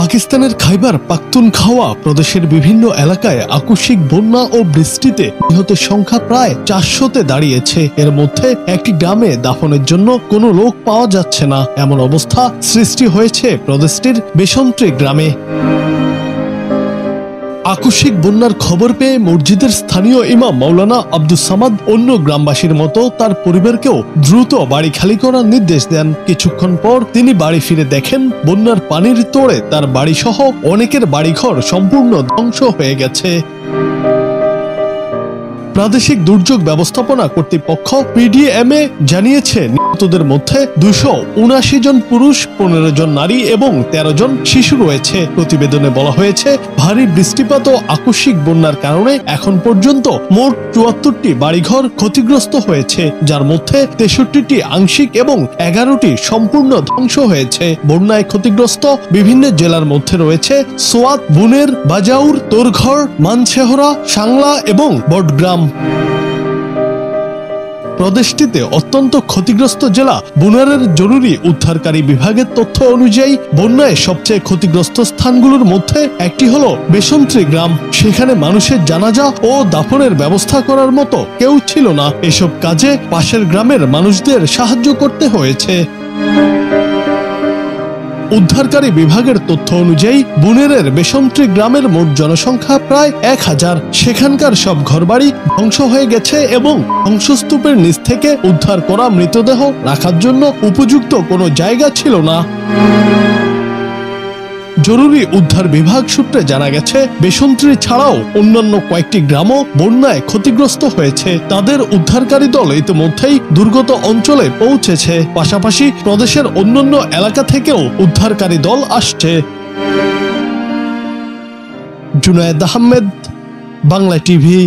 পাকিস্তানের খাইবার পাখতুনখাওয়া প্রদেশের বিভিন্ন এলাকায় আকস্মিক বন্যা ও বৃষ্টিতে নিহতের সংখ্যা প্রায় 400-তে দাঁড়িয়েছে। এর মধ্যে একটি গ্রামে দাফনের জন্য কোনো লোক পাওয়া যাচ্ছে না, এমন অবস্থা সৃষ্টি হয়েছে প্রদেশটির বেসন্ত্রী গ্রামে। আকস্মিক বন্যার খবর পেয়ে মসজিদের স্থানীয় ইমাম মাওলানা আব্দুস সামাদ অন্য গ্রামবাসীর মতো তার পরিবারকেও দ্রুত বাড়ি খালি করার নির্দেশ দেন। কিছুক্ষণ পর তিনি বাড়ি ফিরে দেখেন বন্যার পানির তোড়ে তার বাড়িসহ অনেকের বাড়িঘর সম্পূর্ণ ধ্বংস হয়ে গেছে। প্রাদেশিক দুর্যোগ ব্যবস্থাপনা কর্তৃপক্ষ পিডিএমএ জানিয়েছে নিহতদের মধ্যে 279 জন পুরুষ, 15 জন নারী এবং 13 জন শিশু রয়েছে। প্রতিবেদনে বলা হয়েছে, ভারী বৃষ্টিপাত ও আকস্মিক বন্যার কারণে এখন পর্যন্ত মোট 74টি বাড়িঘর ক্ষতিগ্রস্ত হয়েছে, যার মধ্যে 63টি আংশিক এবং 11টি সম্পূর্ণ ধ্বংস হয়েছে। বন্যায় ক্ষতিগ্রস্ত বিভিন্ন জেলার মধ্যে রয়েছে সোয়াত, বুনের, বাজাউর, তোরঘর, মানছেহরা, সাংলা এবং বটগ্রাম। প্রদেশটিতে অত্যন্ত ক্ষতিগ্রস্ত জেলা বুনারের জরুরি উদ্ধারকারী বিভাগের তথ্য অনুযায়ী বন্যায় সবচেয়ে ক্ষতিগ্রস্ত স্থানগুলোর মধ্যে একটি হলো বেসন্ত্রী গ্রাম। সেখানে মানুষের জানাজা ও দাফনের ব্যবস্থা করার মতো কেউ ছিল না। এসব কাজে পাশের গ্রামের মানুষদের সাহায্য করতে হয়েছে। উদ্ধারকারী বিভাগের তথ্য অনুযায়ী বুনেরের বেসন্ত্রী গ্রামের মোট জনসংখ্যা প্রায় 1000। সেখানকার সব ঘরবাড়ি ধ্বংস হয়ে গেছে এবং ধ্বংসস্তূপের নিচ থেকে উদ্ধার করা মৃতদেহ রাখার জন্য উপযুক্ত কোনো জায়গা ছিল না। জরুরি উদ্ধার বিভাগ সূত্রে জানা গেছে, বেসন্ত্রী ছাড়াও অন্যান্য কয়েকটি গ্রামও বন্যায় ক্ষতিগ্রস্ত হয়েছে। তাদের উদ্ধারকারী দল ইতিমধ্যেই দুর্গত অঞ্চলে পৌঁছেছে। পাশাপাশি প্রদেশের অন্যান্য এলাকা থেকেও উদ্ধারকারী দল আসছে। জুনায়েদ আহমেদ, বাংলা টিভি।